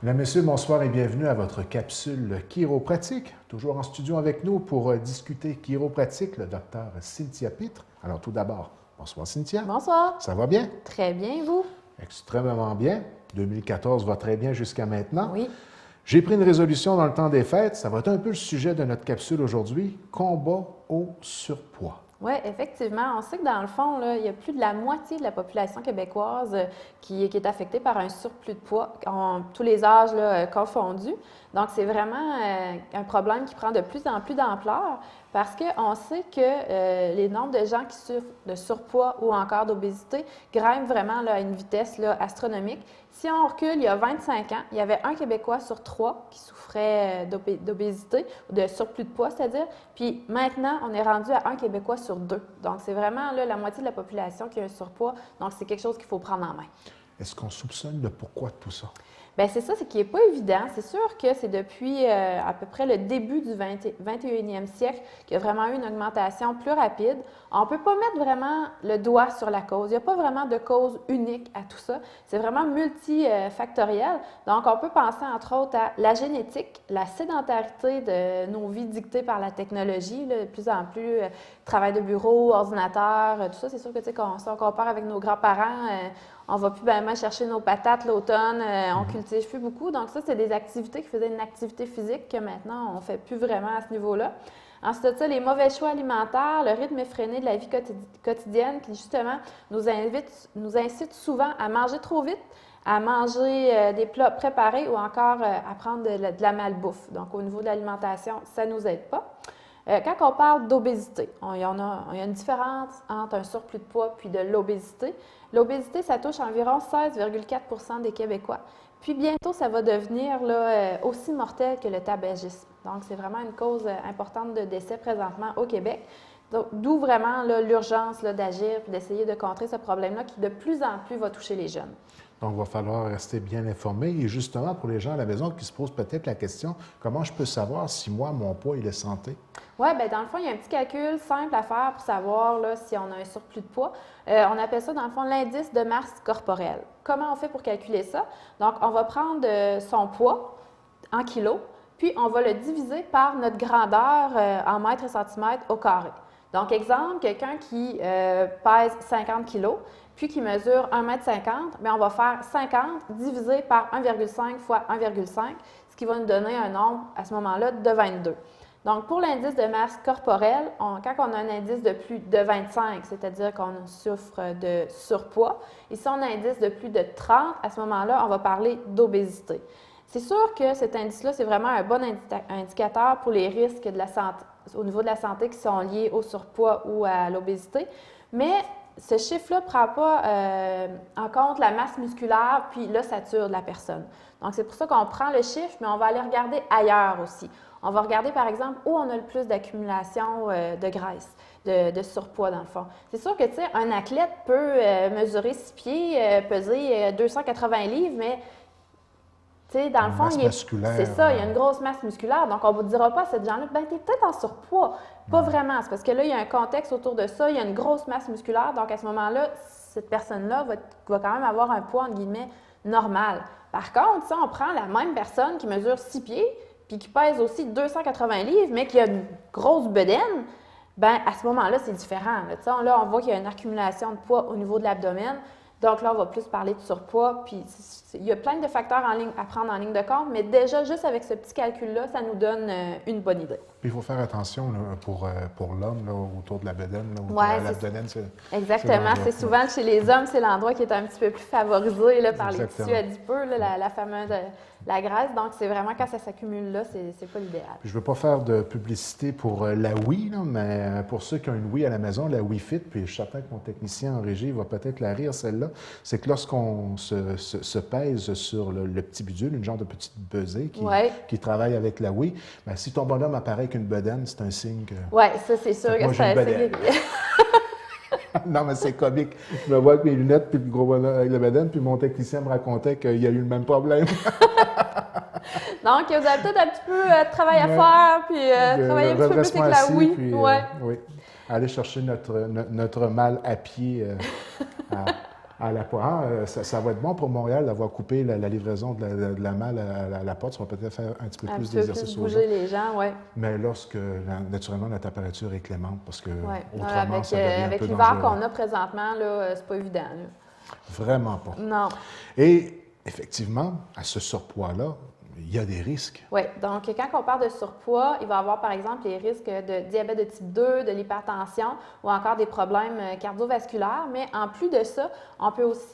Mesdames, Messieurs, bonsoir et bienvenue à votre capsule chiropratique. Toujours en studio avec nous pour discuter chiropratique, le docteur Cynthia Pitre. Alors tout d'abord, bonsoir Cynthia. Bonsoir. Ça va bien? Très bien, vous? Extrêmement bien. 2014 va très bien jusqu'à maintenant. Oui. J'ai pris une résolution dans le temps des fêtes. Ça va être un peu le sujet de notre capsule aujourd'hui, combat au surpoids. Oui, effectivement. On sait que dans le fond, là, il y a plus de la moitié de la population québécoise qui est affectée par un surplus de poids, en tous les âges là, confondus. Donc, c'est vraiment un problème qui prend de plus en plus d'ampleur parce qu'on sait que les nombres de gens qui souffrent de surpoids ou encore d'obésité grimpent vraiment là, à une vitesse là, astronomique. Si on recule, il y a 25 ans, il y avait un Québécois sur 3 qui souffrait d'obésité ou de surplus de poids, c'est-à-dire. Puis maintenant, on est rendu à un Québécois sur 2. Donc, c'est vraiment là, la moitié de la population qui a un surpoids. Donc, c'est quelque chose qu'il faut prendre en main. Est-ce qu'on soupçonne le pourquoi de tout ça? Bien, c'est ça, c'est qui n'est pas évident. C'est sûr que c'est depuis à peu près le début du 21e siècle qu'il y a vraiment eu une augmentation plus rapide. On ne peut pas mettre vraiment le doigt sur la cause. Il n'y a pas vraiment de cause unique à tout ça. C'est vraiment multifactoriel. Donc, on peut penser entre autres à la génétique, la sédentarité de nos vies dictées par la technologie, là, de plus en plus, travail de bureau, ordinateur, tout ça. C'est sûr que, tu sais, si on compare avec nos grands-parents, on ne va plus bien chercher nos patates l'automne, on ne cultive plus beaucoup. Donc ça, c'est des activités qui faisaient une activité physique que maintenant, on ne fait plus vraiment à ce niveau-là. Ensuite de ça, les mauvais choix alimentaires, le rythme effréné de la vie quotidienne qui, justement, nous incite souvent à manger trop vite, à manger des plats préparés ou encore à prendre de la malbouffe. Donc, au niveau de l'alimentation, ça ne nous aide pas. Quand on parle d'obésité, il y a une différence entre un surplus de poids puis de l'obésité. L'obésité, ça touche environ 16,4 % des Québécois. Puis bientôt, ça va devenir là, aussi mortel que le tabagisme. Donc, c'est vraiment une cause importante de décès présentement au Québec. D'où vraiment l'urgence d'agir et d'essayer de contrer ce problème-là qui de plus en plus va toucher les jeunes. Donc, il va falloir rester bien informé. Et justement, pour les gens à la maison qui se posent peut-être la question, comment je peux savoir si moi, mon poids, il est santé? Oui, bien dans le fond, il y a un petit calcul simple à faire pour savoir là, si on a un surplus de poids. On appelle ça, dans le fond, l'indice de masse corporelle. Comment on fait pour calculer ça? Donc, on va prendre son poids en kilos, puis on va le diviser par notre grandeur en mètres et centimètres au carré. Donc, exemple, quelqu'un qui pèse 50 kilos, puis qui mesure 1,50 m, bien, on va faire 50 divisé par 1,5 fois 1,5, ce qui va nous donner un nombre, à ce moment-là, de 22. Donc, pour l'indice de masse corporelle, quand on a un indice de plus de 25, c'est-à-dire qu'on souffre de surpoids, et si on a un indice de plus de 30, à ce moment-là, on va parler d'obésité. C'est sûr que cet indice-là, c'est vraiment un bon indicateur pour les risques de la santé, au niveau de la santé qui sont liés au surpoids ou à l'obésité, mais ce chiffre-là ne prend pas en compte la masse musculaire puis l'ossature de la personne. Donc, c'est pour ça qu'on prend le chiffre, mais on va aller regarder ailleurs aussi. On va regarder, par exemple, où on a le plus d'accumulation de graisse, de surpoids, dans le fond. C'est sûr que, tu sais, un athlète peut mesurer 6 pieds, peser 280 livres, mais, tu sais, dans le fond, c'est ça, il y a une grosse masse musculaire. Donc, on ne vous dira pas à cette gens-là, ben, tu es peut-être en surpoids. Pas vraiment. C'est parce que là, il y a un contexte autour de ça, il y a une grosse masse musculaire. Donc, à ce moment-là, cette personne-là va quand même avoir un poids, entre guillemets, normal. Par contre, si on prend la même personne qui mesure 6 pieds, puis qui pèse aussi 280 livres, mais qui a une grosse bedaine, bien, à ce moment-là, c'est différent. Là, on voit qu'il y a une accumulation de poids au niveau de l'abdomen. Donc là, on va plus parler de surpoids. Puis il y a plein de facteurs à prendre en ligne de compte, mais déjà, juste avec ce petit calcul-là, ça nous donne une bonne idée. Puis il faut faire attention là, pour l'homme autour de la bedaine. L'abdomen, exactement. C'est souvent chez les hommes, c'est l'endroit qui est un petit peu plus favorisé là, par les tissus adipeux, là, la fameuse la graisse. Donc, c'est vraiment quand ça s'accumule là, c'est pas l'idéal. Je ne veux pas faire de publicité pour la Wii, là, mais pour ceux qui ont une Wii à la maison, la Wii Fit, puis je suis certain que mon technicien en régie va peut-être la rire, celle-là, c'est que lorsqu'on se pèse sur le petit bidule, une genre de petite pesée qui travaille avec la Wii, bien, si ton bonhomme apparaît avec une bedaine, c'est un signe que... Oui, ça, c'est sûr que ça c'est... Non, mais c'est comique. Je me vois avec mes lunettes, puis le gros bonhomme avec le bedaine, puis mon technicien me racontait qu'il y a eu le même problème. Donc, vous avez peut-être un petit peu de travail à faire, puis travailler un petit peu plus avec la Wii. Oui. Aller chercher notre mal à pied à la ça va être bon pour Montréal d'avoir coupé la livraison de la malle à la porte. Ça va peut-être faire un petit peu plus d'exercice aux gens. Bouger les gens, oui. Mais lorsque, naturellement, la température est clémente, parce que autrement, avec, ça devient un peu avec dangereux. l'hiver qu'on a présentement, là, c'est pas évident. Là. Vraiment pas. Non. Et effectivement, à ce surpoids-là, il y a des risques. Oui, donc quand on parle de surpoids, il va y avoir par exemple les risques de diabète de type 2, de l'hypertension ou encore des problèmes cardiovasculaires. Mais en plus de ça,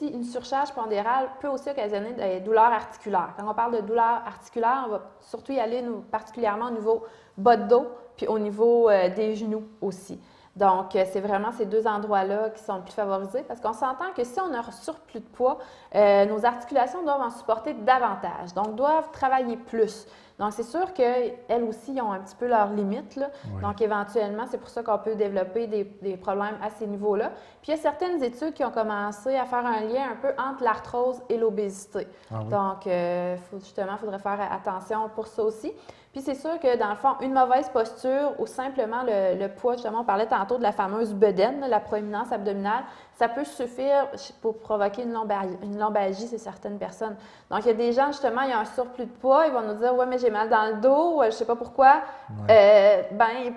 une surcharge pondérale peut aussi occasionner des douleurs articulaires. Quand on parle de douleurs articulaires, on va surtout y aller particulièrement au niveau bas de dos puis au niveau des genoux aussi. Donc, c'est vraiment ces deux endroits-là qui sont le plus favorisés parce qu'on s'entend que si on a un surplus de poids, nos articulations doivent en supporter davantage, donc doivent travailler plus. Donc, c'est sûr qu'elles aussi ont un petit peu leurs limites. Là. Oui. Donc, éventuellement, c'est pour ça qu'on peut développer des problèmes à ces niveaux-là. Puis, il y a certaines études qui ont commencé à faire un lien un peu entre l'arthrose et l'obésité. Ah oui. Donc, il faudrait faire attention pour ça aussi. Puis, c'est sûr que, dans le fond, une mauvaise posture ou simplement le poids, justement, on parlait tantôt de la fameuse bedaine, la proéminence abdominale, ça peut suffire pour provoquer une lombalgie chez certaines personnes. Donc, il y a des gens, justement, ils ont un surplus de poids, ils vont nous dire « Ouais, mais j'ai mal dans le dos, je ne sais pas pourquoi. Ouais. »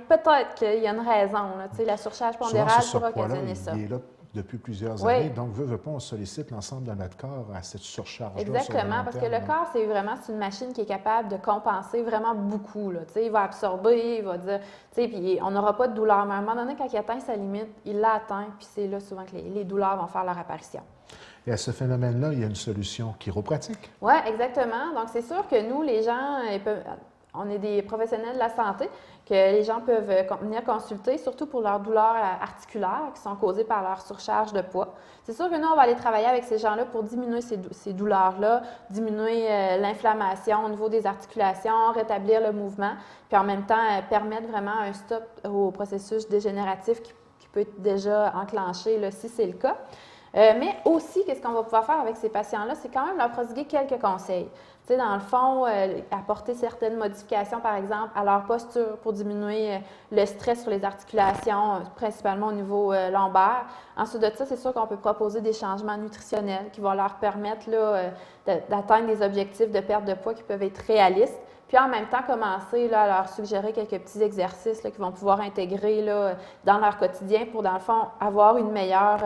Peut-être qu'il y a une raison. Là, la surcharge pondérale peut occasionner ça. Il est là depuis plusieurs années. Donc, veut pas, on sollicite l'ensemble de notre corps à cette surcharge-là. Exactement, parce que le corps, c'est une machine qui est capable de compenser vraiment beaucoup. Là. Il va absorber, il va dire, puis on n'aura pas de douleur. Mais à un moment donné, quand il atteint sa limite, il l'a atteint, puis c'est là souvent que les douleurs vont faire leur apparition. Et à ce phénomène-là, il y a une solution chiropratique. Oui, exactement. Donc, c'est sûr que nous, les gens, on est des professionnels de la santé, que les gens peuvent venir consulter, surtout pour leurs douleurs articulaires qui sont causées par leur surcharge de poids. C'est sûr que nous, on va aller travailler avec ces gens-là pour diminuer ces douleurs-là, diminuer l'inflammation au niveau des articulations, rétablir le mouvement, puis en même temps, permettre vraiment un stop au processus dégénératif qui peut être déjà enclenché là, si c'est le cas. Mais aussi, qu'est-ce qu'on va pouvoir faire avec ces patients-là, c'est quand même leur prodiguer quelques conseils. Tu sais, dans le fond, apporter certaines modifications, par exemple, à leur posture pour diminuer le stress sur les articulations, principalement au niveau lombaire. Ensuite de ça, c'est sûr qu'on peut proposer des changements nutritionnels qui vont leur permettre d'atteindre des objectifs de perte de poids qui peuvent être réalistes. Puis en même temps, commencer là, à leur suggérer quelques petits exercices là, qu'ils vont pouvoir intégrer là, dans leur quotidien pour, dans le fond, avoir une meilleure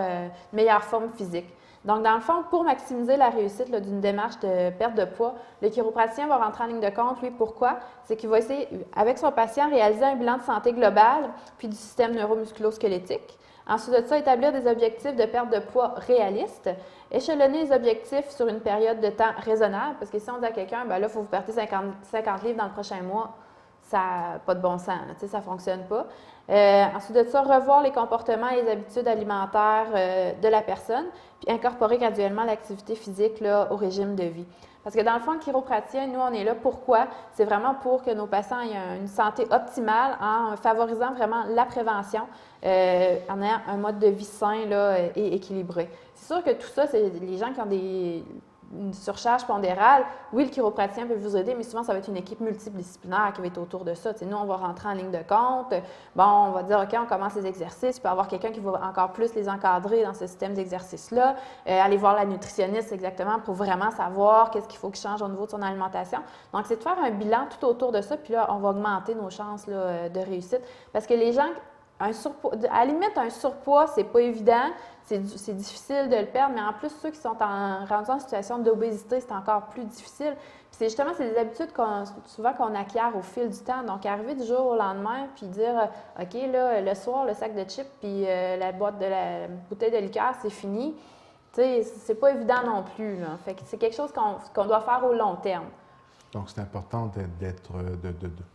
forme physique. Donc, dans le fond, pour maximiser la réussite d'une démarche de perte de poids, le chiropraticien va rentrer en ligne de compte. Lui, pourquoi? C'est qu'il va essayer, avec son patient, réaliser un bilan de santé global puis du système neuromusculo-squelettique. Ensuite de ça, établir des objectifs de perte de poids réalistes, échelonner les objectifs sur une période de temps raisonnable, parce que si on dit à quelqu'un, bien là, il faut vous perdre 50 livres dans le prochain mois, ça n'a pas de bon sens, ça ne fonctionne pas. Ensuite de ça, revoir les comportements et les habitudes alimentaires de la personne, puis incorporer graduellement l'activité physique là, au régime de vie. Parce que dans le fond, le chiropraticien, nous, on est là. Pourquoi? C'est vraiment pour que nos patients aient une santé optimale en favorisant vraiment la prévention, en ayant un mode de vie sain là, et équilibré. C'est sûr que tout ça, c'est les gens qui ont une surcharge pondérale. Oui, le chiropraticien peut vous aider, mais souvent, ça va être une équipe multidisciplinaire qui va être autour de ça. T'sais, nous, on va rentrer en ligne de compte. Bon, on va dire, OK, on commence les exercices. Il peut y avoir quelqu'un qui va encore plus les encadrer dans ce système d'exercice-là. Aller voir la nutritionniste exactement pour vraiment savoir qu'est-ce qu'il faut qu'il change au niveau de son alimentation. Donc, c'est de faire un bilan tout autour de ça. Puis là, on va augmenter nos chances là, de réussite. Parce que les gens... à la limite, un surpoids, c'est pas évident, c'est difficile de le perdre, mais en plus, ceux qui sont rendus en situation d'obésité, c'est encore plus difficile. Puis c'est des habitudes souvent qu'on acquiert au fil du temps. Donc, arriver du jour au lendemain, puis dire, OK, là, le soir, le sac de chips, puis la bouteille de liqueur, c'est fini. Tu sais, c'est pas évident non plus, là. Fait que c'est quelque chose qu'on doit faire au long terme. Donc, c'est important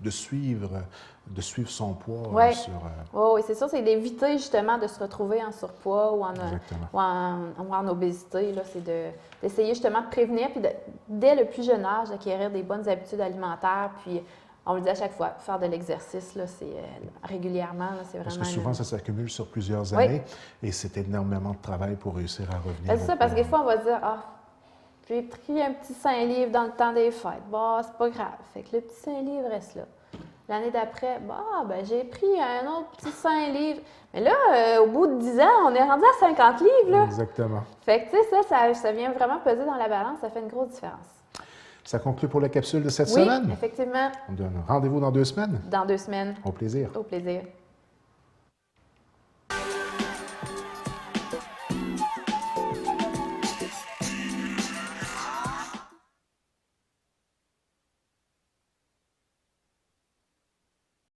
de suivre son poids. Oui, oui, c'est sûr, c'est d'éviter justement de se retrouver en surpoids ou en obésité. Là, c'est d'essayer justement de prévenir, puis dès le plus jeune âge, d'acquérir des bonnes habitudes alimentaires. Puis, on le dit à chaque fois, faire de l'exercice, là, c'est régulièrement, là, c'est vraiment... Parce que souvent, ça s'accumule sur plusieurs années et c'est énormément de travail pour réussir à revenir. C'est ça, parce que des fois, on va dire, j'ai pris un petit 5 livres dans le temps des fêtes. Bon, c'est pas grave. Fait que le petit 5 livres reste là. L'année d'après, ben, j'ai pris un autre petit 5 livres. Mais là, au bout de 10 ans, on est rendu à 50 livres. Là. Exactement. Fait que, tu sais, ça vient vraiment peser dans la balance. Ça fait une grosse différence. Ça conclut pour la capsule de cette Oui, semaine. effectivement. On donne rendez-vous dans 2 semaines. Dans 2 semaines. Au plaisir. Au plaisir.